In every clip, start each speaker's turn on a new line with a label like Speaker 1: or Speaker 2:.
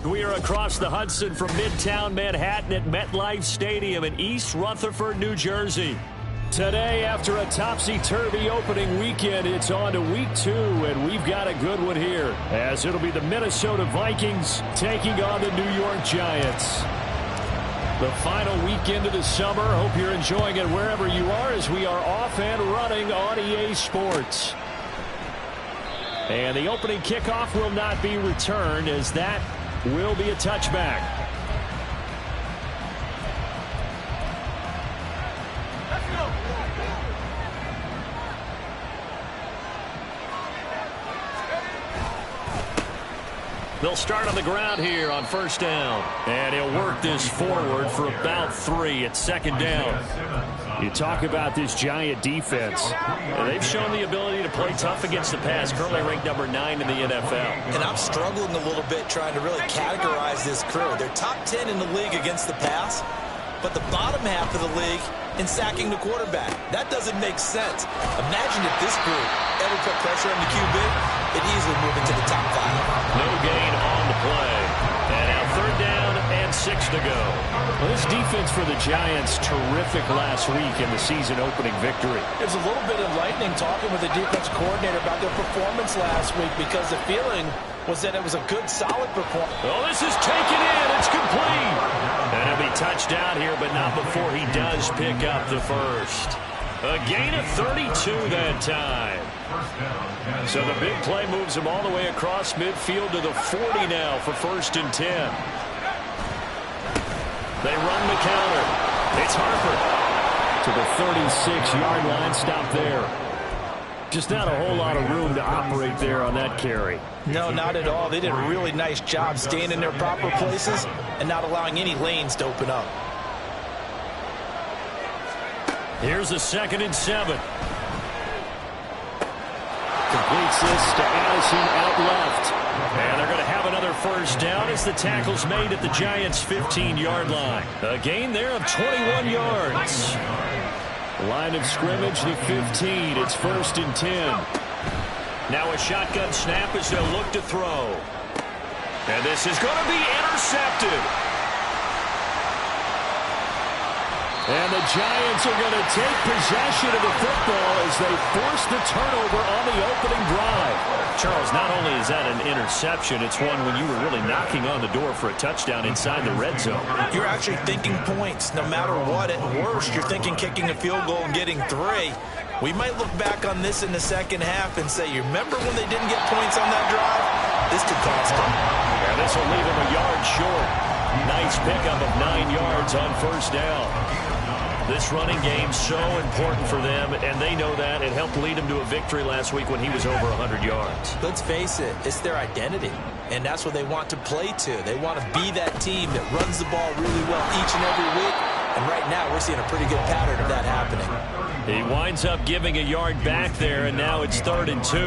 Speaker 1: We are across the Hudson from Midtown Manhattan at MetLife Stadium in East Rutherford, New Jersey. Today, after a topsy-turvy opening weekend, it's on to week 2, and we've got a good one here, as it'll be the Minnesota Vikings taking on the New York Giants. The final weekend of the summer. Hope you're enjoying it wherever you are, as we are off and running on EA Sports. And the opening kickoff will not be returned, as that will be a touchback. They'll start on the ground here on first down. And he'll work this forward for about 3 at second down. You talk about this Giant defense. They've shown the ability to play tough against the pass, currently ranked number 9 in the NFL.
Speaker 2: And I'm struggling a little bit trying to really categorize this crew. They're top 10 in the league against the pass, but the bottom half of the league in sacking the quarterback. That doesn't make sense. Imagine if this group ever put pressure on the QB, it easily move into the top 5.
Speaker 1: No gain on the play. And now third down and 6 to go. Well, this defense for the Giants, terrific last week in the season-opening victory.
Speaker 3: It was a little bit enlightening talking with the defense coordinator about their performance last week, because the feeling was that it was a good, solid performance.
Speaker 1: Oh, this is taken in. It's complete. And he'll be touched down here, but not before he does pick up the first. A gain of 32 that time. So the big play moves him all the way across midfield to the 40 now for first and 10. They run the counter. It's Harper to the 36-yard line. Stop there. Just not a whole lot of room to operate there on that carry.
Speaker 3: No, not at all. They did a really nice job staying in their proper places and not allowing any lanes to open up.
Speaker 1: Here's a 2nd and 7. Completes this to Addison out left. And they're going to have another first down as the tackle's made at the Giants' 15-yard line. A gain there of 21 yards. Line of scrimmage, the 15. It's first and 10. Now a shotgun snap as they'll look to throw. And this is going to be intercepted. And the Giants are going to take possession of the football as they force the turnover on the opening drive. Charles, not only is that an interception, it's one when you were really knocking on the door for a touchdown inside the red zone.
Speaker 2: You're actually thinking points. No matter what, at worst, you're thinking kicking a field goal and getting 3. We might look back on this in the second half and say, you remember when they didn't get points on that drive? This could cost them.
Speaker 1: Yeah, this will leave them a yard short. Nice pickup of 9 yards on first down. This running game so important for them, and they know that. It helped lead them to a victory last week when he was over 100 yards.
Speaker 2: Let's face it, it's their identity, and that's what they want to play to. They want to be that team that runs the ball really well each and every week, and right now we're seeing a pretty good pattern of that happening.
Speaker 1: He winds up giving a yard back there, and now it's 3rd and 2.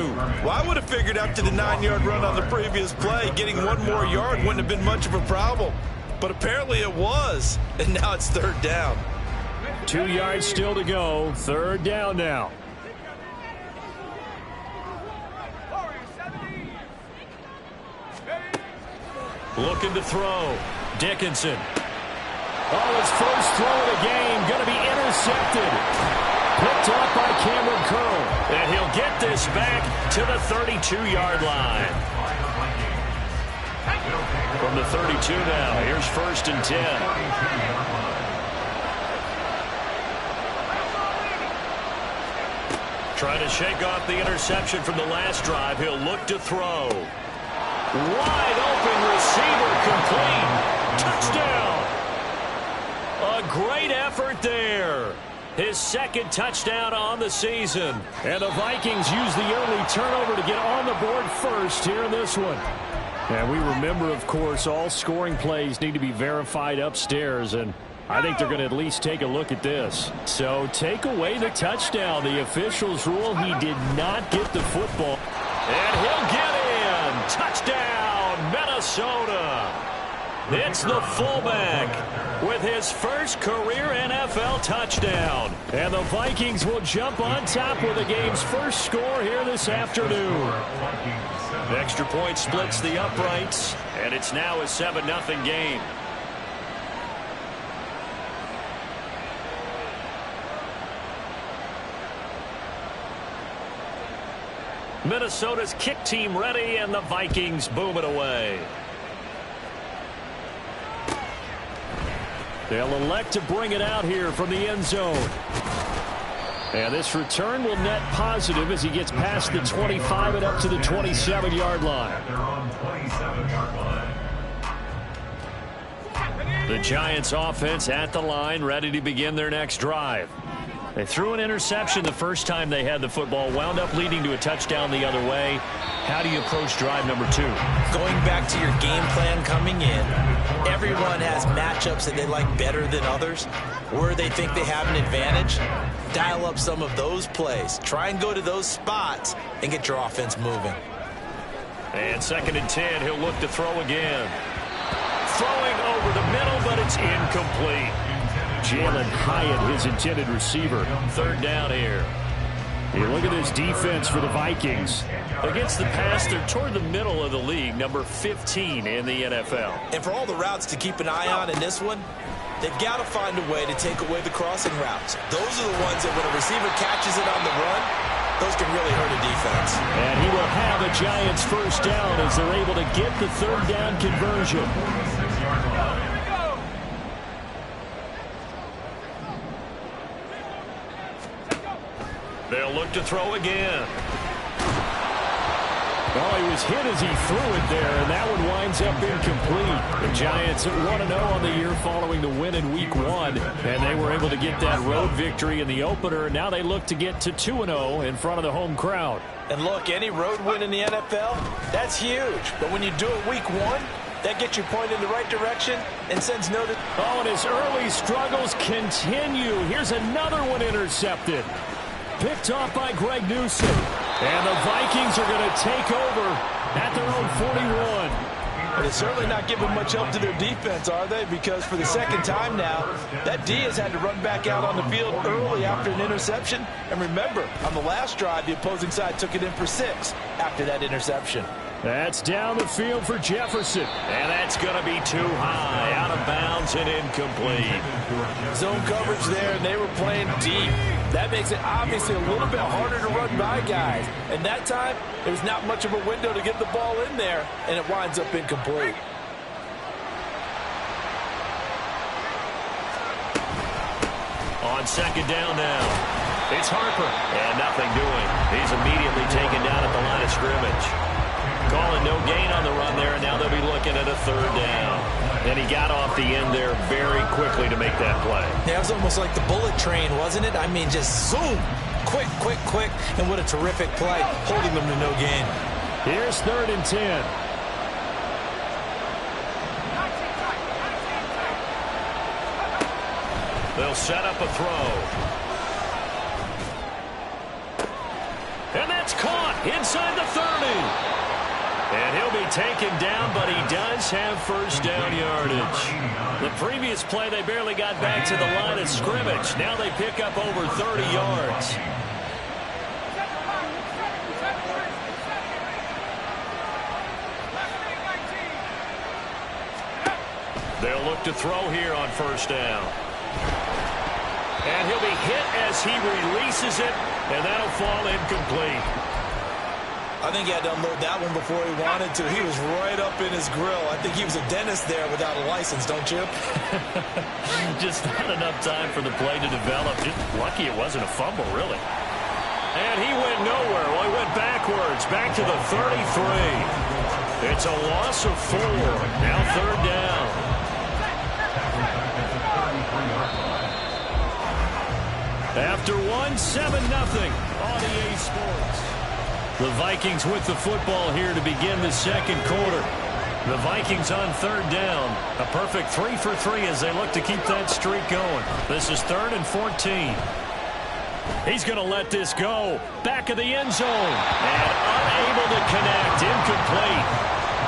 Speaker 2: Well, I would have figured after the 9-yard run on the previous play, getting 1 more yard wouldn't have been much of a problem, but apparently it was, and now it's 3rd down.
Speaker 1: 2 yards still to go. 3rd down now. Looking to throw. Dickinson. Oh, his first throw of the game. Going to be intercepted. Picked off by Cameron Curl. And he'll get this back to the 32-yard line. From the 32 now. Here's first and 10. Trying to shake off the interception from the last drive. He'll look to throw. Wide open receiver, complete. Touchdown. A great effort there. His 2nd touchdown on the season. And the Vikings use the early turnover to get on the board first here in this one. And we remember, of course, all scoring plays need to be verified upstairs, and I think they're going to at least take a look at this. So take away the touchdown. The officials rule he did not get the football. And he'll get in. Touchdown, Minnesota. It's the fullback with his first career NFL touchdown. And the Vikings will jump on top with the game's first score here this afternoon. Extra point splits the uprights. And it's now a 7-0 game. Minnesota's kick team ready, and the Vikings boom it away. They'll elect to bring it out here from the end zone. And this return will net positive as he gets past the 25 and up to the 27-yard line. The Giants offense at the line, ready to begin their next drive. They threw an interception the first time they had the football, wound up leading to a touchdown the other way. How do you approach drive number 2?
Speaker 2: Going back to your game plan coming in, everyone has matchups that they like better than others, where they think they have an advantage. Dial up some of those plays. Try and go to those spots and get your offense moving.
Speaker 1: And 2nd and 10, he'll look to throw again. Throwing over the middle, but it's incomplete. Jalen Hyatt, his intended receiver. 3rd down here. You look at this defense for the Vikings. Against the pass, they're toward the middle of the league, number 15 in the NFL.
Speaker 2: And for all the routes to keep an eye on in this one, they've got to find a way to take away the crossing routes. Those are the ones that when a receiver catches it on the run, those can really hurt a defense.
Speaker 1: And he will have a Giants 1st down as they're able to get the 3rd down conversion. They'll look to throw again. Oh, he was hit as he threw it there, and that one winds up incomplete. The Giants at 1-0 on the year following the win in Week 1, and they were able to get that road victory in the opener, and now they look to get to 2-0 in front of the home crowd.
Speaker 3: And look, any road win in the NFL, that's huge. But when you do it Week 1, that gets you pointed in the right direction and sends notice.
Speaker 1: Oh, and his early struggles continue. Here's another one intercepted. Picked off by Greg Newsom. And the Vikings are going to take over at their own 41.
Speaker 3: They're certainly not giving much help to their defense, are they? Because for the 2nd time now, that D has had to run back out on the field early after an interception. And remember, on the last drive, the opposing side took it in for 6 after that interception.
Speaker 1: That's down the field for Jefferson. And that's going to be too high. Out of bounds and incomplete.
Speaker 3: Zone coverage there, and they were playing deep. That makes it obviously a little bit harder to run by guys. And that time, there's not much of a window to get the ball in there, and it winds up incomplete.
Speaker 1: On 2nd down now, it's Harper. And nothing doing. He's immediately taken down at the line of scrimmage. Calling no gain on the run there, and now they'll be looking at a 3rd down. And he got off the end there very quickly to make that play.
Speaker 2: Yeah, it was almost like the bullet train, wasn't it? I mean, just zoom. Quick, quick, quick. And what a terrific play, holding them to no gain.
Speaker 1: Here's 3rd and 10. They'll set up a throw. And that's caught inside the 30. And he'll be taken down, but he does have 1st down yardage. The previous play, they barely got back to the line of scrimmage. Now they pick up over 30 yards. They'll look to throw here on 1st down. And he'll be hit as he releases it, and that'll fall incomplete.
Speaker 2: I think he had to unload that one before he wanted to. He was right up in his grill. I think he was a dentist there without a license, don't you?
Speaker 1: Just not enough time for the play to develop. Just lucky it wasn't a fumble, really. And he went nowhere. Well, he went backwards, back to the 33. It's a loss of 4. Now 3rd down. After 7-0 on EA Sports. The Vikings with the football here to begin the 2nd quarter. The Vikings on 3rd down. A perfect 3 for 3 as they look to keep that streak going. This is 3rd and 14. He's going to let this go. Back of the end zone. And unable to connect. Incomplete.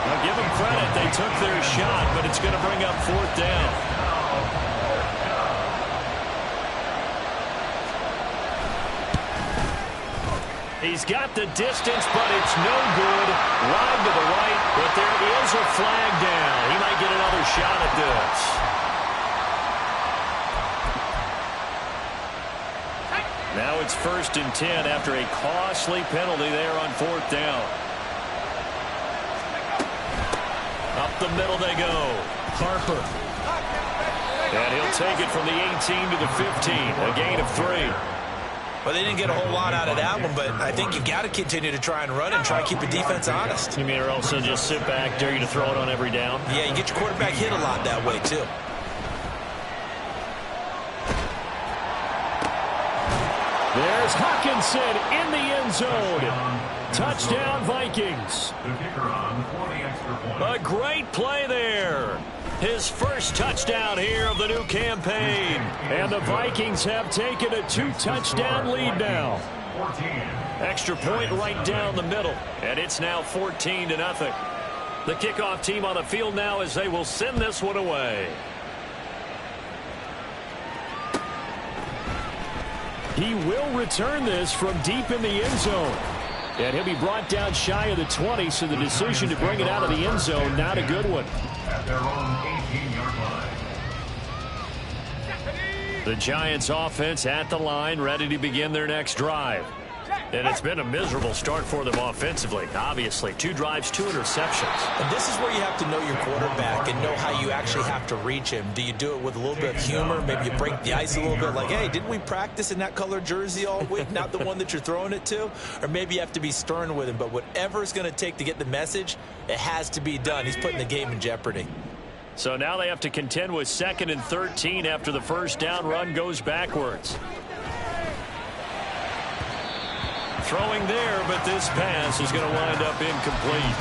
Speaker 1: Now give them credit. They took their shot, but it's going to bring up 4th down. He's got the distance, but it's no good. Wide to the right, but there is a flag down. He might get another shot at this. Now it's 1st and 10 after a costly penalty there on 4th down. Up the middle they go. Harper. And he'll take it from the 18 to the 15. A gain of 3.
Speaker 2: Well, they didn't get a whole lot out of that one, but I think you've got to continue to try and run and try to keep the defense honest.
Speaker 1: You mean, or also just sit back, dare you to throw it on every down?
Speaker 2: Yeah, you get your quarterback hit a lot that way, too.
Speaker 1: There's Hawkinson in the end zone. Touchdown, Vikings. A great play there. His first touchdown here of the new campaign. And the Vikings have taken a 2-touchdown lead now. Extra point right down the middle. And it's now 14-0. The kickoff team on the field now as they will send this one away. He will return this from deep in the end zone. And he'll be brought down shy of the 20, so the decision to bring it out of the end zone, not a good one. At their own 18-yard line. The Giants offense at the line, ready to begin their next drive. And it's been a miserable start for them offensively. Obviously, 2 drives, 2 interceptions.
Speaker 2: And this is where you have to know your quarterback and know how you actually have to reach him. Do you do it with a little bit of humor? Maybe you break the ice a little bit like, hey, didn't we practice in that color jersey all week, not the one that you're throwing it to? Or maybe you have to be stern with him. But whatever it's going to take to get the message, it has to be done. He's putting the game in jeopardy.
Speaker 1: So now they have to contend with 2nd and 13 after the first down run goes backwards. Throwing there, but this pass is going to wind up incomplete.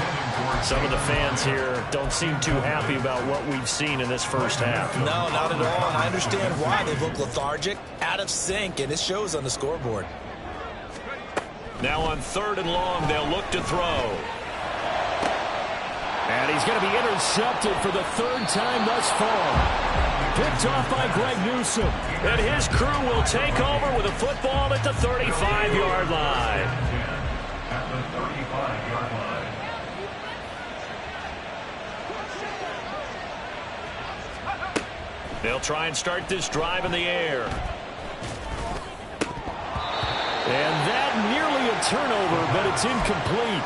Speaker 1: Some of the fans here don't seem too happy about what we've seen in this first half.
Speaker 2: No, not at all, and I understand why. They look lethargic, out of sync, and it shows on the scoreboard.
Speaker 1: Now on 3rd and long, they'll look to throw. And he's going to be intercepted for the 3rd time thus far. Picked off by Greg Newsome. And his crew will take over with a football at the 35-yard line. At the 35-yard line. They'll try and start this drive in the air. And that nearly a turnover, but it's incomplete.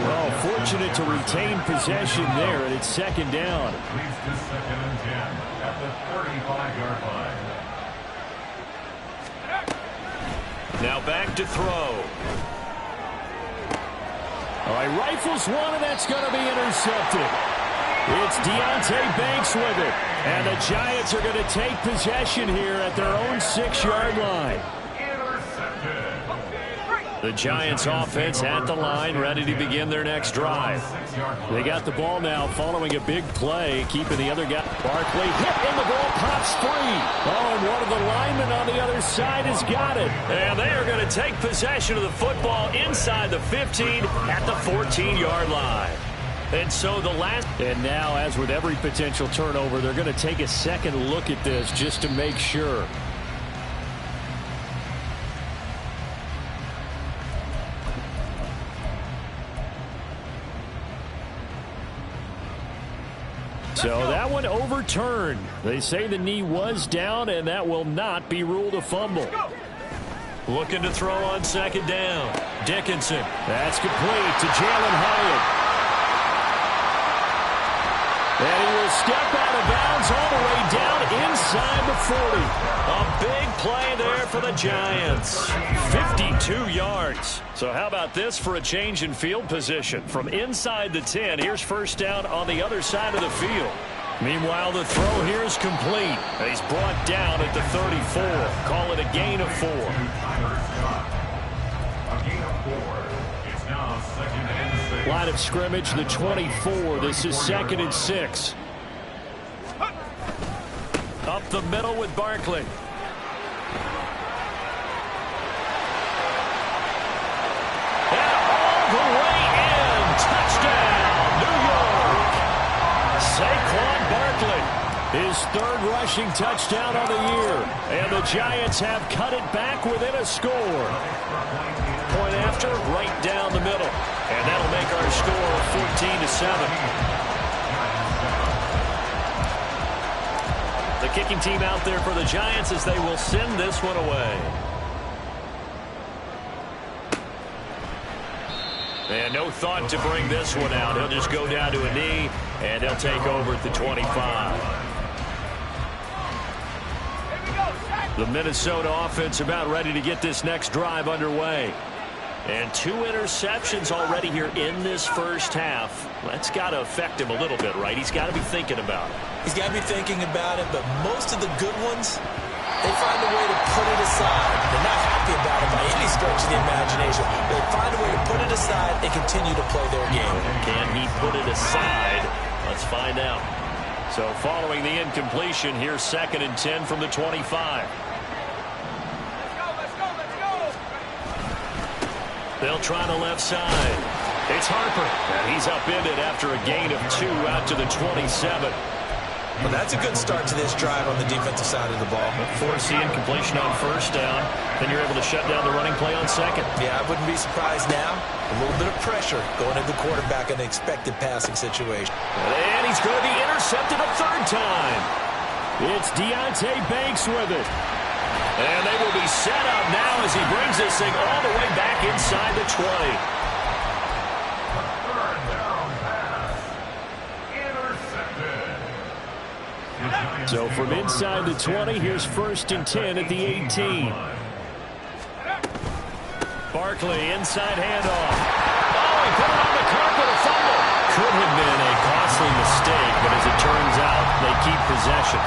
Speaker 1: Well, fortunate to retain possession there, and it's 2nd down. Leads to 2nd and 10 at the 35-yard line. Now back to throw. All right, rifles one, and that's going to be intercepted. It's Deontay Banks with it. And the Giants are going to take possession here at their own 6-yard line. The Giants offense at the line, ready to begin their next drive. They got the ball now following a big play, keeping the other guy. Barkley hit, and the ball pops free. Oh, and one of the linemen on the other side has got it. And they are going to take possession of the football inside the 15 at the 14-yard line. And so the last. And now, as with every potential turnover, they're going to take a second look at this just to make sure. So that one overturned. They say the knee was down, and that will not be ruled a fumble. Looking to throw on 2nd down. Dickinson. That's complete to Jalen Hyatt. And he will step out of bounds all the way down inside the 40. A big play there for the Giants. 52 yards. So how about this for a change in field position? From inside the 10, here's 1st down on the other side of the field. Meanwhile, the throw here is complete. He's brought down at the 34. Call it a gain of 4. Line of scrimmage, the 24. This is 2nd and 6. Up the middle with Barkley. And all the way in. Touchdown, New York. Saquon Barkley. His third rushing touchdown on the year. And the Giants have cut it back within a score. Point after, right down the middle. And that'll make our score 14-7. The kicking team out there for the Giants as they will send this one away. And no thought to bring this one out. He'll just go down to a knee, and he'll take over at the 25. The Minnesota offense about ready to get this next drive underway. And 2 interceptions already here in this first half. That's got to affect him a little bit, right? He's got to be thinking about it.
Speaker 2: He's got to be thinking about it, but most of the good ones, they find a way to put it aside. They're not happy about it by any stretch of the imagination. They find a way to put it aside and continue to play their game.
Speaker 1: Can he put it aside? Let's find out. So following the incompletion, here's 2nd and 10 from the 25. They'll try the left side. It's Harper, and he's upended after a gain of 2 out to the 27.
Speaker 2: Well, that's a good start to this drive on the defensive side of the ball.
Speaker 1: Force the incompletion on first down. Then you're able to shut down the running play on second.
Speaker 2: Yeah, I wouldn't be surprised now. A little bit of pressure going at the quarterback in an expected passing situation.
Speaker 1: And he's going to be intercepted a 3rd time. It's Deontay Banks with it. And they will be set up now as he brings this thing all the way back inside the 20. So from inside the 20, here's 1st and 10 at the 18. Barkley, inside handoff. Oh, he put it on the carpet, a fumble. Could have been a costly mistake, but as it turns out, they keep possession.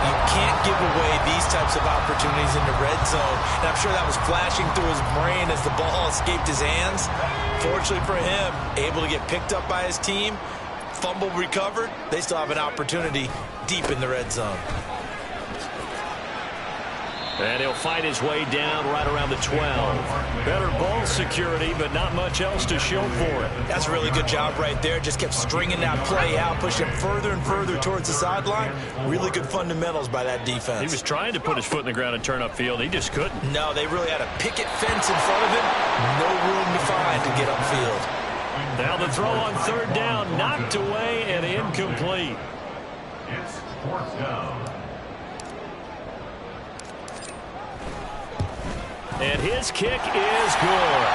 Speaker 2: You can't give away these types of opportunities in the red zone. And I'm sure that was flashing through his brain as the ball escaped his hands. Fortunately for him, able to get picked up by his team, fumble recovered. They still have an opportunity deep in the red zone.
Speaker 1: And he'll fight his way down right around the 12. Better ball security, but not much else to show for it.
Speaker 2: That's a really good job right there. Just kept stringing that play out, pushing him further and further towards the sideline. Really good fundamentals by that defense.
Speaker 1: He was trying to put his foot in the ground and turn upfield. He just couldn't.
Speaker 2: No, they really had a picket fence in front of him. No room to find to get upfield.
Speaker 1: Now the throw on 3rd down, knocked away and incomplete.
Speaker 4: It's 4th down.
Speaker 1: And his kick is good.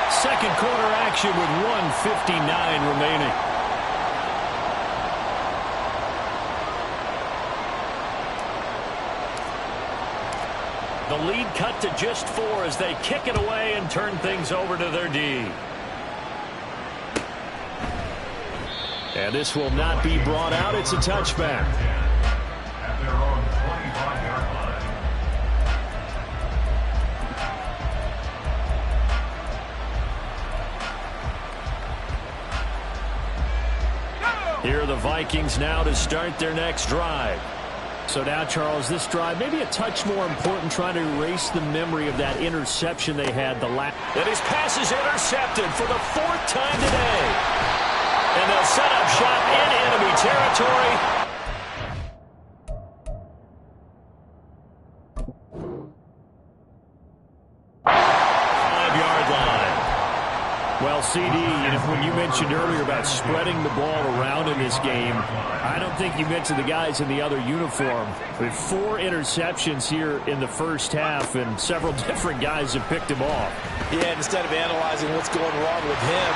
Speaker 1: 2nd quarter action with 1:59 remaining. The lead cut to just 4 as they kick it away and turn things over to their D. And this will not be brought out. It's a touchback.
Speaker 4: At their own 25-yard line.
Speaker 1: Here are the Vikings now to start their next drive. So now, Charles, this drive maybe a touch more important, trying to erase the memory of that interception they had the last. And his pass is intercepted for the 4th time today. And they'll set up shop in enemy territory. Well, CD, when you mentioned earlier about spreading the ball around in this game, I don't think you mentioned the guys in the other uniform. With 4 interceptions here in the first half, and several different guys have picked him off.
Speaker 2: Yeah, instead of analyzing what's going wrong with him,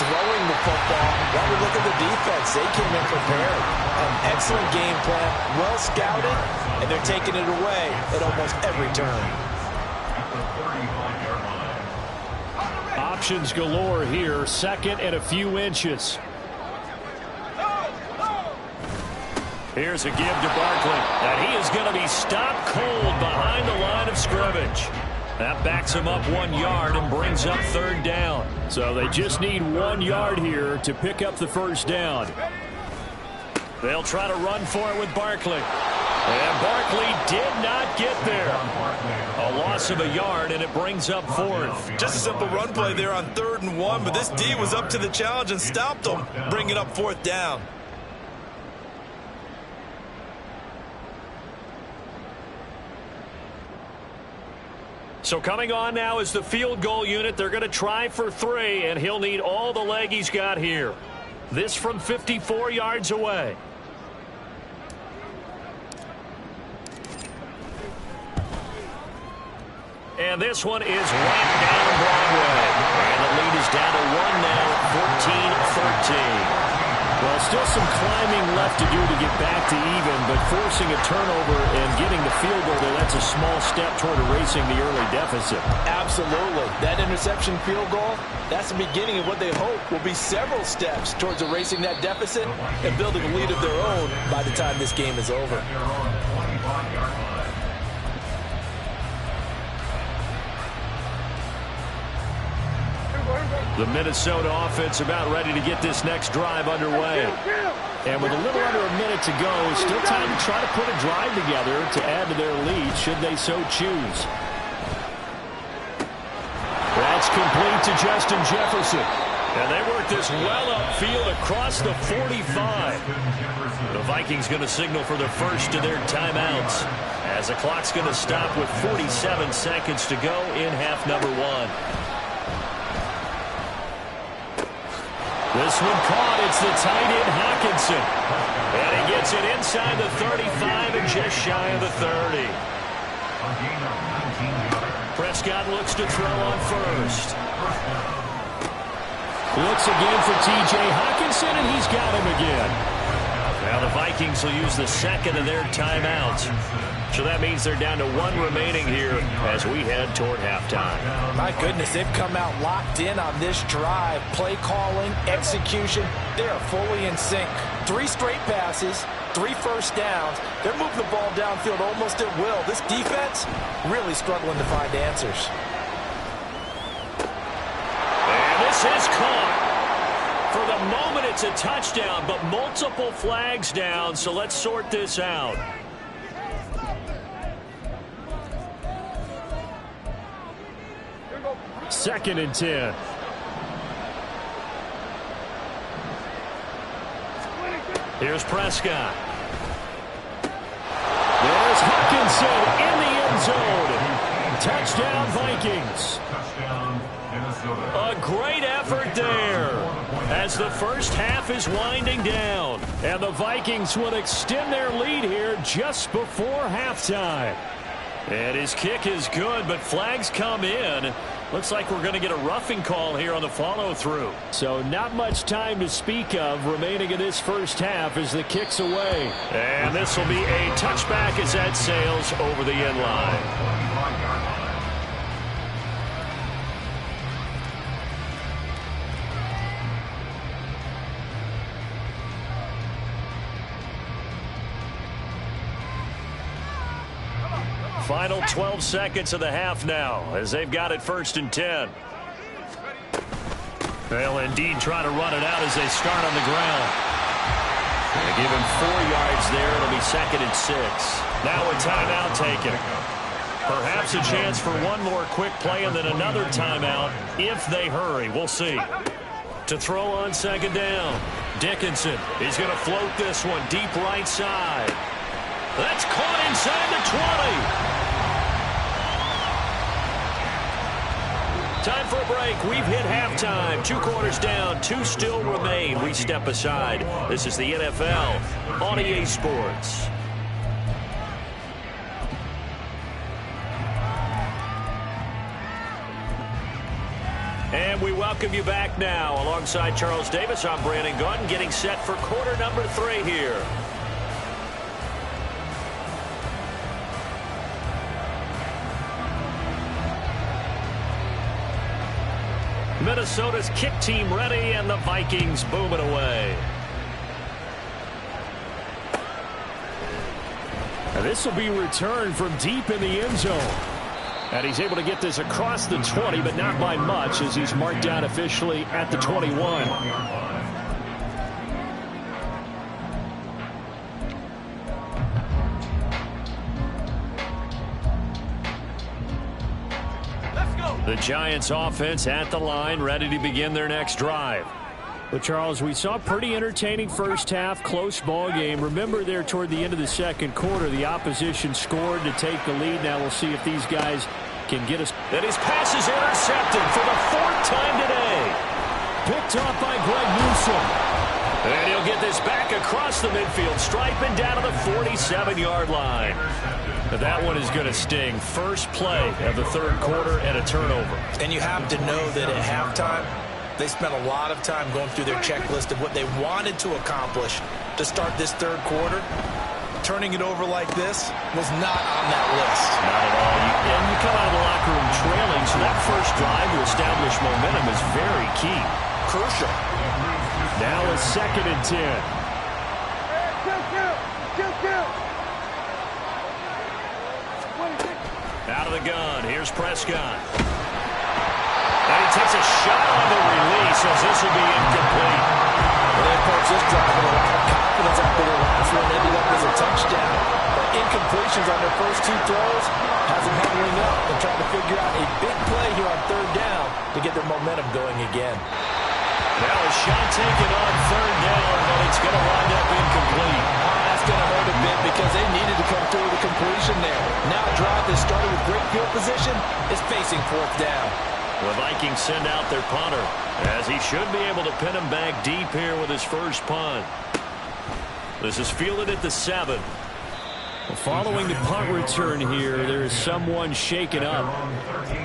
Speaker 2: throwing the football, why we look at the defense. They came in prepared. An excellent game plan, well scouted, and they're taking it away at almost every turn.
Speaker 1: Options galore here. 2nd and a few inches. Here's a give to Barkley. And he is going to be stopped cold behind the line of scrimmage. That backs him up 1 yard and brings up 3rd down. So they just need 1 yard here to pick up the first down. They'll try to run for it with Barkley. And Barkley did not get there. A loss of a yard, and it brings up 4th.
Speaker 2: Just a simple run play there on 3rd and 1, but this D was up to the challenge and stopped them, bringing up 4th down.
Speaker 1: So coming on now is the field goal unit. They're going to try for 3, and he'll need all the leg he's got here. This from 54 yards away. And this one is right down Broadway. And the lead is down to 1 now at 14-13. Well, still some climbing left to do to get back to even, but forcing a turnover and getting the field goal there, that's a small step toward erasing the early deficit.
Speaker 3: Absolutely. That interception field goal, that's the beginning of what they hope will be several steps towards erasing that deficit and building a lead of their own by the time this game is over.
Speaker 1: The Minnesota offense about ready to get this next drive underway. And with a little under a minute to go, still time to try to put a drive together to add to their lead should they so choose. That's complete to Justin Jefferson. And they work this well upfield across the 45. The Vikings going to signal for the first of their timeouts as the clock's going to stop with 47 seconds to go in half number 1. This one caught. It's the tight end, Hawkinson. And he gets it inside the 35 and just shy of the 30. Prescott looks to throw on first. Looks again for T.J. Hawkinson, and he's got him again. Now the Vikings will use the second of their timeouts. So that means they're down to 1 remaining here as we head toward halftime.
Speaker 3: My goodness, they've come out locked in on this drive. Play calling, execution, they are fully in sync. 3 straight passes, 3 first downs. They're moving the ball downfield almost at will. This defense really struggling to find answers.
Speaker 1: And this is caught. For the moment, it's a touchdown, but multiple flags down, so let's sort this out. Second and 10. Here's Prescott. There's Hawkinson in the end zone. Touchdown, Vikings.
Speaker 4: Touchdown, Minnesota.
Speaker 1: A great effort there as the first half is winding down. And the Vikings will extend their lead here just before halftime. And his kick is good, but flags come in. Looks like we're going to get a roughing call here on the follow-through. So not much time to speak of remaining in this first half as the kick's away. And this will be a touchback as that sails over the end line. Final 12 seconds of the half now as they've got it first and 10. They'll indeed try to run it out as they start on the ground. They give him 4 yards there. It'll be second and 6. Now a timeout taken. Perhaps a chance for one more quick play and then another timeout if they hurry. We'll see. To throw on second down. Dickinson. He's going to float this one deep right side. That's caught inside the 20. Time for a break. We've hit halftime. 2 quarters down. 2 still remain. We step aside. This is the NFL on EA Sports. And we welcome you back now. Alongside Charles Davis, I'm Brandon Gaudin, getting set for quarter number 3 here. Minnesota's kick team ready, and the Vikings booming away. And this will be returned from deep in the end zone. And he's able to get this across the 20, but not by much as he's marked down officially at the 21. The Giants offense at the line, ready to begin their next drive. But, Charles, we saw a pretty entertaining first half, close ball game. Remember there toward the end of the second quarter, the opposition scored to take the lead. Now we'll see if these guys can get us. And his pass is intercepted for the 4th time today. Picked off by Greg Newsome. And he'll get this back across the midfield stripe and down to the 47-yard line. That one is going to sting. First play of the 3rd quarter and a turnover.
Speaker 2: And you have to know that at halftime, they spent a lot of time going through their checklist of what they wanted to accomplish to start this 3rd quarter. Turning it over like this was not on that list.
Speaker 1: Not at all. And you come out of the locker room trailing, so that first drive to establish momentum is very key.
Speaker 2: Crucial.
Speaker 1: Now a 2nd and 10. Out of the gun. Here's Prescott. And he takes a shot on the release as this will be incomplete.
Speaker 2: Well, they approached this drive with a lot of confidence after their last one. Ended up as a touchdown. But incompletions on their first 2 throws has them handling up and trying to figure out a big play here on 3rd down to get their momentum going again.
Speaker 1: Now a shot taken on 3rd down, but it's going to wind up incomplete.
Speaker 2: That's going to hurt a bit because they needed to come through with a completion there. Now a drive that started with great field position is facing 4th down.
Speaker 1: The Vikings send out their punter, as he should be able to pin him back deep here with his first punt. This is fielded at the 7. Following the punt return here, there is someone shaken up.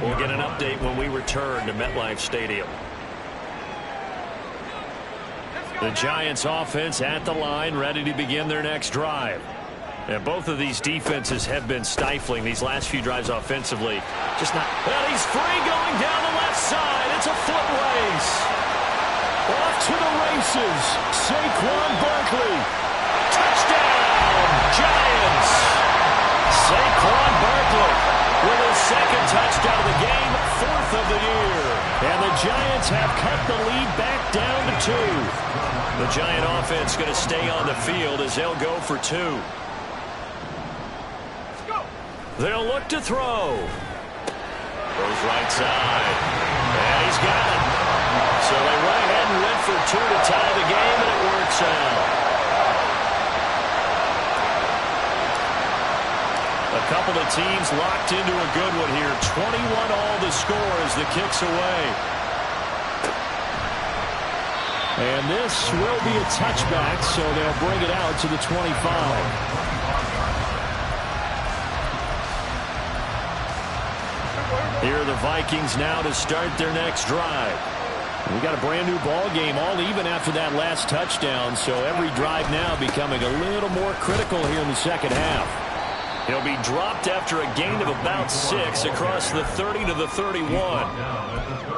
Speaker 1: We'll get an update when we return to MetLife Stadium. The Giants offense at the line, ready to begin their next drive. And both of these defenses have been stifling these last few drives offensively. Just not. Well, he's free going down the left side. It's a foot race. Off to the races. Saquon Barkley. Touchdown, Giants. Saquon Barkley with his 2nd touchdown of the game, 4th of the year. And the Giants have cut the lead back down to 2. The Giant offense going to stay on the field as they'll go for 2. They'll look to throw. Goes right side. And he's got it. So they went ahead and went for 2 to tie the game, and it works out. A couple of teams locked into a good one here. 21 all the score as the kick's away. And this will be a touchback, so they'll bring it out to the 25. Here are the Vikings now to start their next drive. We got a brand new ball game, all even after that last touchdown, so every drive now becoming a little more critical here in the 2nd half. He'll be dropped after a gain of about 6 across the 30 to the 31.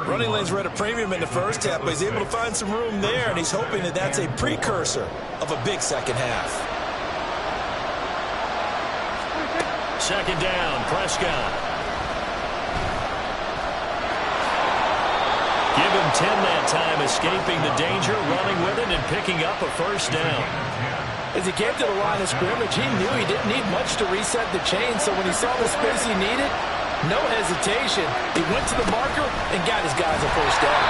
Speaker 2: Running lanes were at a premium in the first half, but he's able to find some room there, and he's hoping that that's a precursor of a big 2nd half.
Speaker 1: 2nd down, Prescott. Give him 10 that time, escaping the danger, running with it, and picking up a 1st down.
Speaker 2: As he came to the line of scrimmage, he knew he didn't need much to reset the chain, so when he saw the space he needed, no hesitation. He went to the marker and got his guys a 1st down.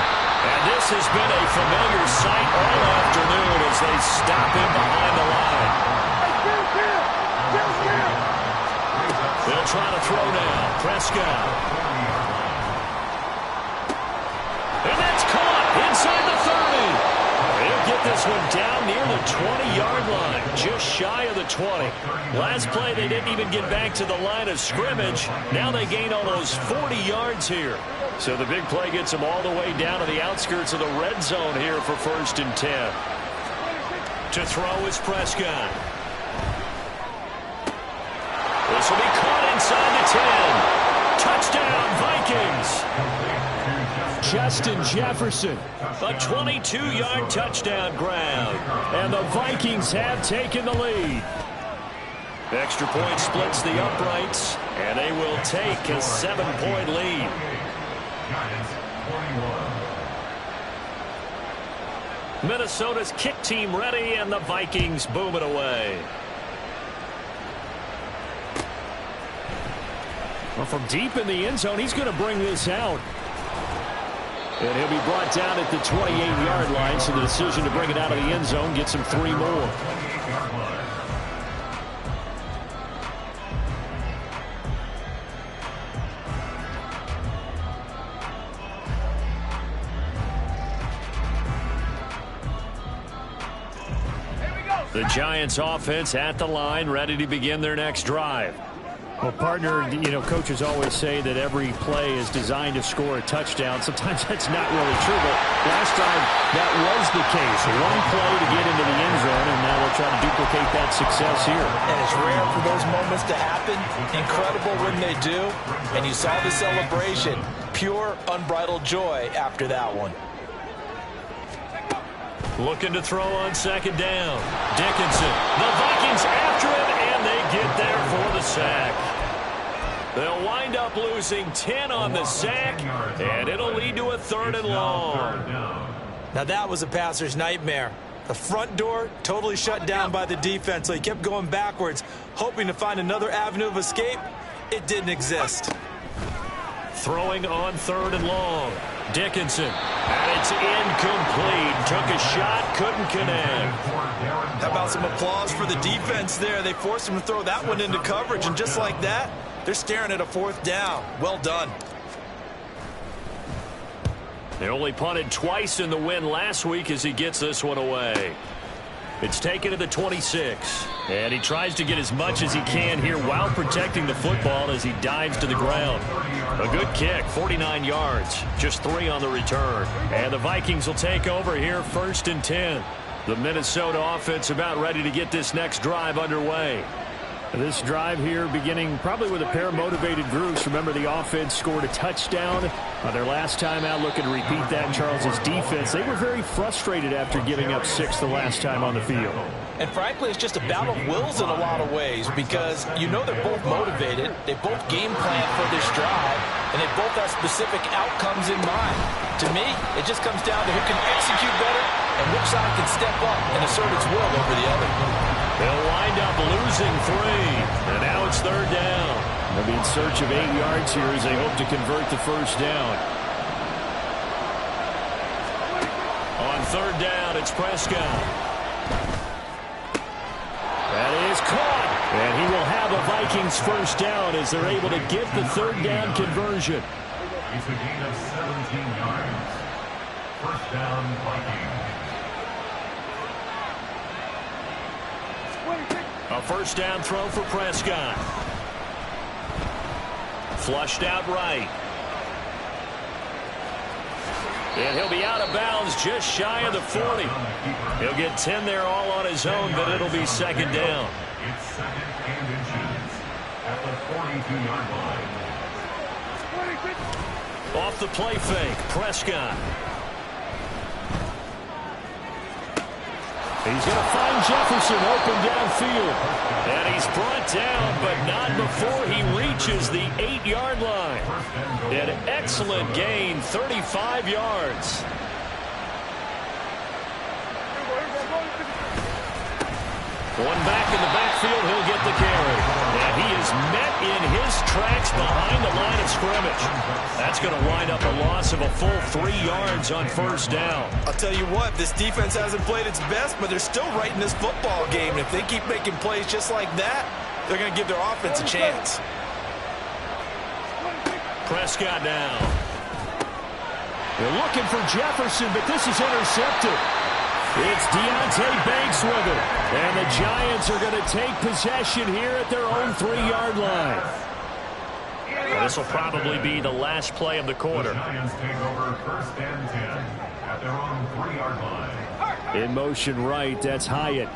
Speaker 1: And this has been a familiar sight all afternoon as they stop him behind the line. They'll try to throw now. Prescott. And that's caught inside the 30. He'll get this one down near the 20-yard line, just shy of the 20. Last play, they didn't even get back to the line of scrimmage. Now they gain almost 40 yards here. So the big play gets them all the way down to the outskirts of the red zone here for 1st and 10. To throw is Prescott. This will be caught inside the 10. Touchdown, Vikings. Justin Jefferson, a 22-yard touchdown grab. And the Vikings have taken the lead. Extra point splits the uprights, and they will take a 7-point lead. Minnesota's kick team ready, and the Vikings boom it away. Well, from deep in the end zone, he's going to bring this out. And he'll be brought down at the 28-yard line, so the decision to bring it out of the end zone gets him 3 more. The Giants offense at the line, ready to begin their next drive.
Speaker 5: Well, partner, coaches always say that every play is designed to score a touchdown. Sometimes that's not really true, but last time that was the case. One play to get into the end zone, and now they'll try to duplicate that success here.
Speaker 3: And it's rare for those moments to happen. Incredible when they do. And you saw the celebration. Pure, unbridled joy after that one.
Speaker 1: Looking to throw on second down. Dickinson. The Vikings after him, and they get there for the sack. They'll wind up losing 10 on the sack, and it'll lead to a 3rd and long.
Speaker 3: Now that was a passer's nightmare. The front door totally shut down by the defense, so he kept going backwards, hoping to find another avenue of escape. It didn't exist.
Speaker 1: Throwing on 3rd and long. Dickinson, and it's incomplete. Took a shot, couldn't connect.
Speaker 3: How about some applause for the defense there? They forced him to throw that one into coverage, and just like that, they're staring at a 4th down. Well done.
Speaker 1: They only punted twice in the win last week as he gets this one away. It's taken to the 26. And he tries to get as much as he can here while protecting the football as he dives to the ground. A good kick, 49 yards, just 3 on the return. And the Vikings will take over here, 1st and 10. The Minnesota offense about ready to get this next drive underway.
Speaker 5: This drive here beginning probably with a pair of motivated groups. Remember, the offense scored a touchdown on their last time out. Looking to repeat that. Charles's defense, they were very frustrated after giving up 6 the last time on the field.
Speaker 3: And frankly, it's just a battle of wills in a lot of ways because they're both motivated. They both game plan for this drive, and they both have specific outcomes in mind. To me, it just comes down to who can execute better and which side can step up and assert its will over the other.
Speaker 1: They'll wind up losing 3, and now it's 3rd down.
Speaker 5: They'll be in search of 8 yards here as they hope to convert the 1st down.
Speaker 1: On 3rd down, it's Prescott. That is caught, and he will have a Vikings 1st down as they're able to get the 3rd down conversion.
Speaker 4: It's a gain of 17 yards. 1st down, Vikings.
Speaker 1: A 1st down throw for Prescott. Flushed out right. And he'll be out of bounds just shy of the 40. He'll get 10 there all on his own, but it'll be 2nd down.
Speaker 4: It's 2nd and inches at the 42-yard line.
Speaker 1: Off the play fake, Prescott. He's going to find Jefferson open downfield. And he's brought down, but not before he reaches the 8-yard line. An excellent gain, 35 yards. One back in the backfield, he'll get the carry. And he is met in his tracks behind the line of scrimmage. That's going to wind up a loss of a full 3 yards on 1st down.
Speaker 3: I'll tell you what, this defense hasn't played its best, but they're still right in this football game. If they keep making plays just like that, they're going to give their offense a chance.
Speaker 1: Prescott down.
Speaker 5: They're looking for Jefferson, but this is intercepted. It's Deontay Banks with it. And the Giants are going to take possession here at their own 3-yard line.
Speaker 1: Well, this will probably be the last play of the quarter.
Speaker 4: The Giants take over 1st and 10 at their own 3-yard line.
Speaker 5: In motion right, that's Hyatt.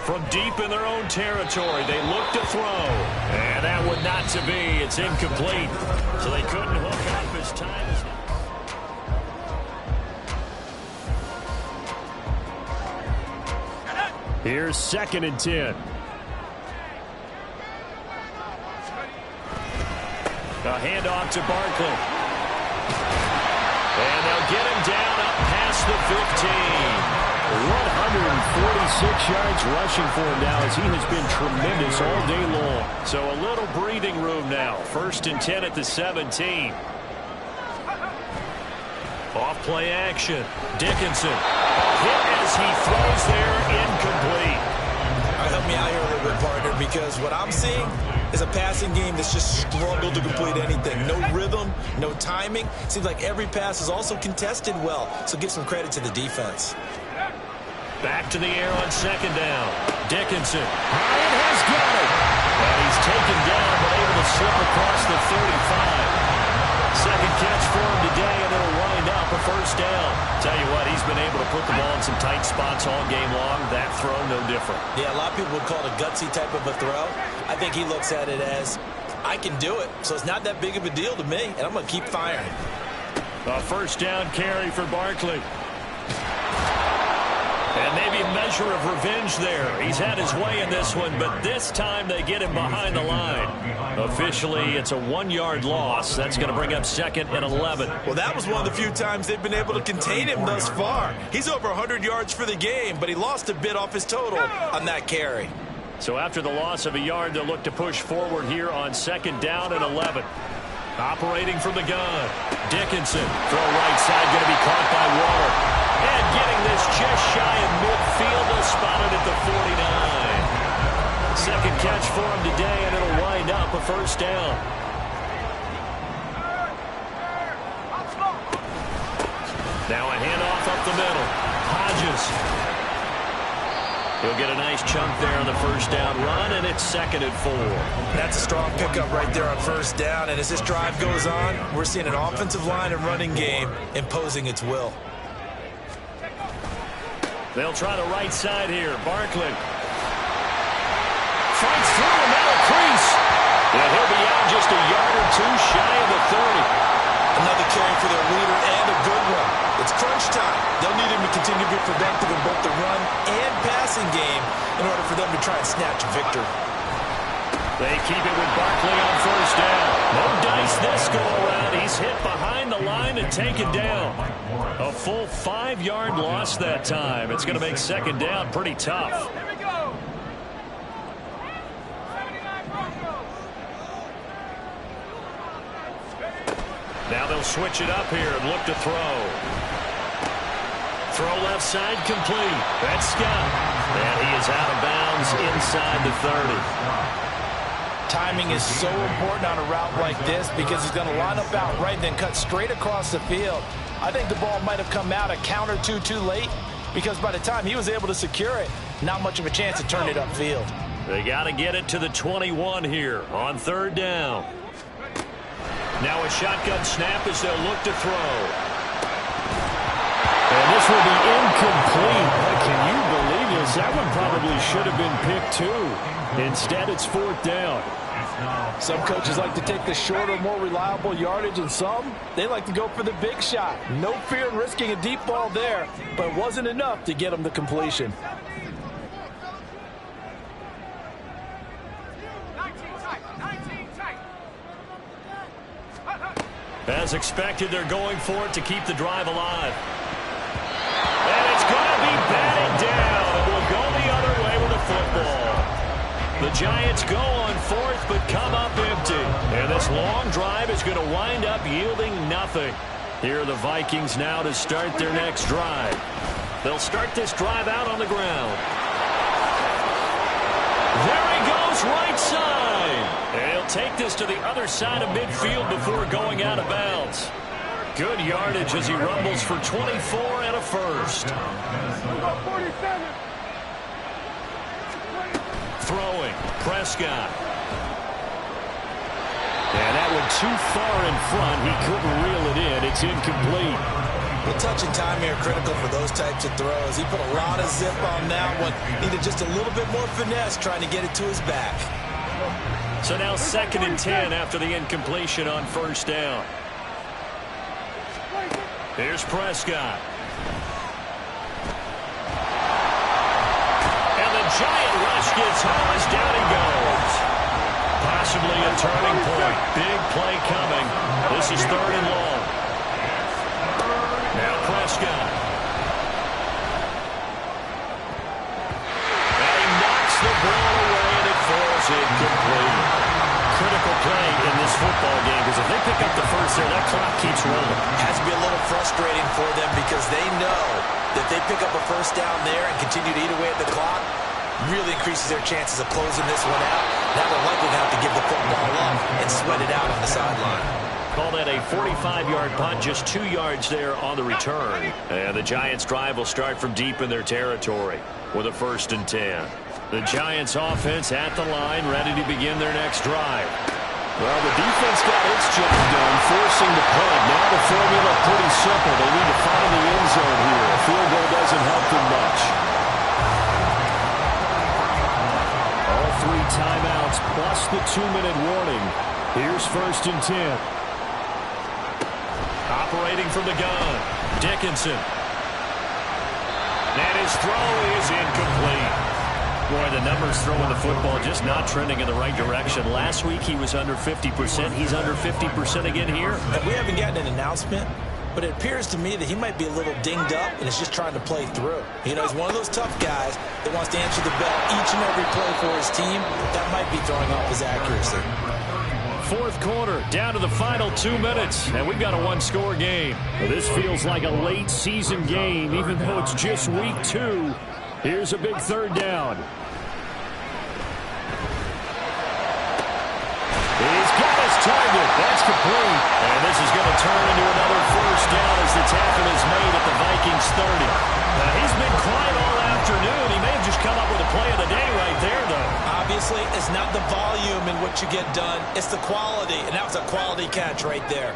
Speaker 1: From deep in their own territory, they look to throw. And that would not to be. It's incomplete. So they couldn't hook up as time as...
Speaker 5: Here's 2nd and 10.
Speaker 1: A handoff to Barkley. And they'll get him down up past the 15.
Speaker 5: 146 yards rushing for him now as he has been tremendous all day long.
Speaker 1: So a little breathing room now. 1st and 10 at the 17. Off play action. Dickinson. Hit as he throws there, incomplete.
Speaker 2: All right, help me out here a little bit, partner, because what I'm seeing is a passing game that's just struggled to complete anything. No rhythm, no timing. Seems like every pass is also contested well, so give some credit to the defense.
Speaker 1: Back to the air on second down. Dickinson. Bryant has got it. And he's taken down, but able to slip across the 35. Second catch for him today, and it'll wind up a first down. Tell you what, he's been able to put the ball in some tight spots all game long. That throw, no different.
Speaker 2: Yeah, a lot of people would call it a gutsy type of a throw. I think he looks at it as, I can do it, so it's not that big of a deal to me, and I'm going to keep firing.
Speaker 1: A first down carry for Barkley. And maybe a measure of revenge there. He's had his way in this one, but this time they get him behind the line. Officially, it's a 1-yard loss. That's going to bring up second and 11.
Speaker 2: Well, that was one of the few times they've been able to contain him thus far. He's over 100 yards for the game, but he lost a bit off his total on that carry.
Speaker 1: So after the loss of a yard, they'll look to push forward here on second down and 11. Operating from the gun. Dickinson, throw right side, going to be caught by Waller. And getting this just shy of midfield, they'll spot it at the 49. Second catch for him today, and it'll wind up a first down. Now a handoff up the middle. Hodges. He'll get a nice chunk there on the first down run, and it's second and 4.
Speaker 2: That's a strong pickup right there on first down, and as this drive goes on, we're seeing an offensive line and running game imposing its will.
Speaker 1: They'll try the right side here. Barkley. Fights through a narrow crease. And he'll be out just a yard or two shy of the 30.
Speaker 2: Another carry for their leader and a good one. It's crunch time. They'll need him to continue to be productive in both the run and passing game in order for them to try and snatch a victory.
Speaker 1: They keep it with Barkley on first down. No dice this go around. He's hit behind the line and taken down. A full 5-yard loss that time. It's going to make second down pretty tough. Now they'll switch it up here and look to throw. Throw left side complete. That's Scott. And he is out of bounds inside the 30.
Speaker 3: Timing is so important on a route like this because he's going to line up out right, then cut straight across the field. I think the ball might have come out a count or two too late because by the time he was able to secure it, not much of a chance to turn it upfield.
Speaker 1: They got to get it to the 21 here on third down. Now a shotgun snap as they'll look to throw. And this will be incomplete. Can you believe this? That one probably should have been picked too. Instead, it's fourth down.
Speaker 3: Some coaches like to take the shorter, more reliable yardage, and some, they like to go for the big shot. No fear in risking a deep ball there, but it wasn't enough to get them the completion.
Speaker 1: As expected, they're going for it to keep the drive alive. And it's going to be batted down. It will go the other way with the football. The Giants go on fourth, but come up empty. And this long drive is going to wind up yielding nothing. Here are the Vikings now to start their next drive. They'll start this drive out on the ground. There he goes, right side. And he'll take this to the other side of midfield before going out of bounds. Good yardage as he rumbles for 24 and a first. Throwing, Prescott. And that one too far in front. He couldn't reel it in. It's incomplete.
Speaker 2: Well, touch and time here critical for those types of throws. He put a lot of zip on that one. Needed just a little bit more finesse trying to get it to his back.
Speaker 1: So now second and 10 after the incompletion on first down. Here's Prescott. And the giant rush gets home as down he goes. Possibly a turning point. Big play coming. This is third and long. Now Prescott. And he knocks the ball away, and it falls incomplete. Critical play in this football game, because if they pick up the first there, that clock keeps rolling.
Speaker 2: Has to be a little frustrating for them because they know that they pick up a first down there and continue to eat away at the clock, really increases their chances of closing this one out. Now they're likely to have to give the football up and sweat it out on the sideline.
Speaker 1: Call that a 45-yard punt, just 2 yards there on the return. And the Giants' drive will start from deep in their territory with a 1st and 10. The Giants' offense at the line, ready to begin their next drive.
Speaker 5: Well, the defense got its job done, forcing the punt. Now the formula pretty simple. They need to find the end zone here. A field goal doesn't help them much. All 3 timeouts plus the 2-minute warning. Here's 1st and 10.
Speaker 1: Operating from the gun, Dickinson. And his throw is incomplete. Boy, the numbers throwing the football just not trending in the right direction. Last week he was under 50%. He's under 50% again here.
Speaker 2: And we haven't gotten an announcement, but it appears to me that he might be a little dinged up and is just trying to play through. You know, he's one of those tough guys that wants to answer the bell each and every play for his team. That might be throwing off his accuracy.
Speaker 5: 4th quarter, down to the final 2 minutes, and we've got a 1-score game. Well, this feels like a late season game, even though it's just week 2. Here's a big 3rd down. He's got his target. That's complete.
Speaker 1: And this is going to turn into another 1st down as the tackle is made at the Vikings 30. Now, he's been quiet all afternoon. He may have just come up with a play of the day right there, though.
Speaker 2: Obviously, it's not the volume in what you get done. It's the quality, and that was a quality catch right there.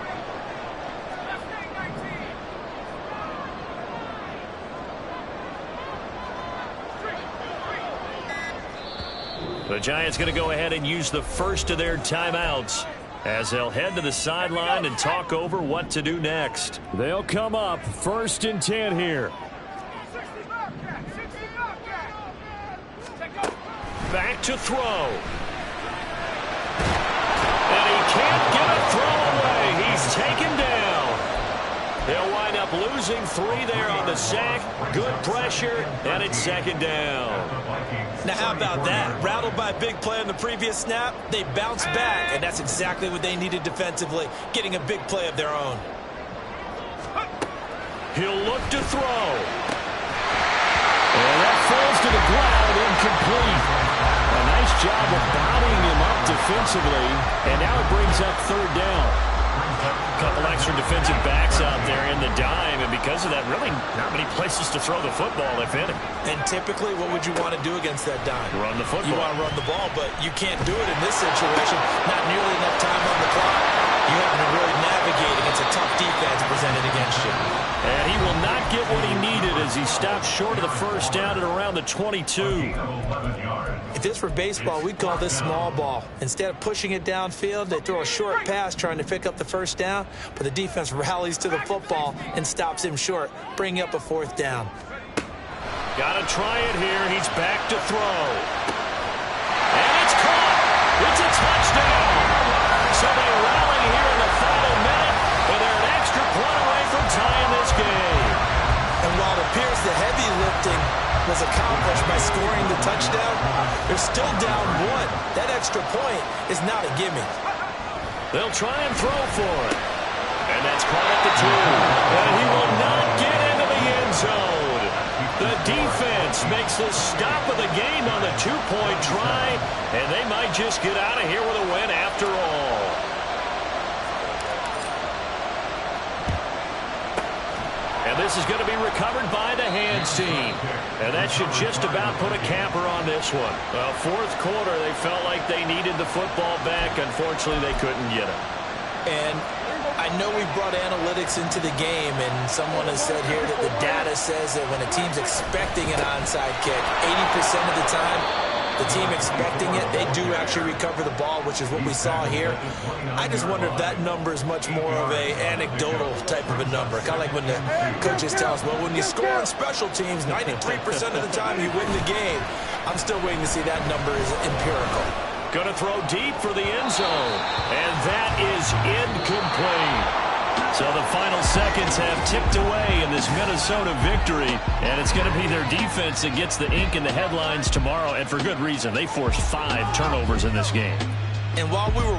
Speaker 1: The Giants going to go ahead and use the first of their timeouts as they'll head to the sideline and talk over what to do next.
Speaker 5: They'll come up 1st and 10 here.
Speaker 1: Back to throw. And he can't get a throw away. He's taken down. They'll wind up losing 3 there on the sack. Good pressure, and it's 2nd down.
Speaker 2: Now, how about that? Rattled by a big play on the previous snap, they bounce back, and that's exactly what they needed defensively, getting a big play of their own.
Speaker 1: He'll look to throw.
Speaker 5: And that falls to the ground, incomplete. A nice job of bounding him up defensively, and now it brings up 3rd down.
Speaker 1: A couple extra defensive backs out there in the dime, and because of that, really not many places to throw the football, if any.
Speaker 2: And typically, what would you want to do against that dime?
Speaker 1: Run the football.
Speaker 2: You want to run the ball, but you can't do it in this situation. Not nearly enough time on the clock. You having to really navigate against a tough defense presented against you.
Speaker 1: And he will not get what he needed as he stopped short of the 1st down at around the 22.
Speaker 2: If this were baseball, we'd call this small ball. Instead of pushing it downfield, they throw a short pass trying to pick up the 1st down, but the defense rallies to the football and stops him short, bringing up a 4th down.
Speaker 1: Got to try it here. He's back to throw. And it's caught. It's a touchdown. So they rally here in the final minute, and they're an extra point away from tying this game.
Speaker 2: And while it appears the heavy lifting was accomplished by scoring the touchdown, they're still down 1. That extra point is not a gimme.
Speaker 1: They'll try and throw for it. And that's caught at the 2. And he will not get into the end zone. The defense makes the stop of the game on the 2-point try, and they might just get out of here with a win after all. And this is going to be recovered by the hands team. And that should just about put a capper on this one. Well, 4th quarter, they felt like they needed the football back. Unfortunately, they couldn't get it.
Speaker 2: And I know we've brought analytics into the game, and someone has said here that the data says that when a team's expecting an onside kick, 80% of the time, the team expecting it, they do actually recover the ball, which is what we saw here. I just wonder if that number is much more of a anecdotal type of a number. Kind of like when the coaches tell us, well, when you score on special teams, 93% of the time you win the game. I'm still waiting to see that number is empirical.
Speaker 1: Going to throw deep for the end zone. And that is incomplete. So the final seconds have ticked away in this Minnesota victory. And it's going to be their defense that gets the ink in the headlines tomorrow. And for good reason. They forced 5 turnovers in this game.
Speaker 2: And while we were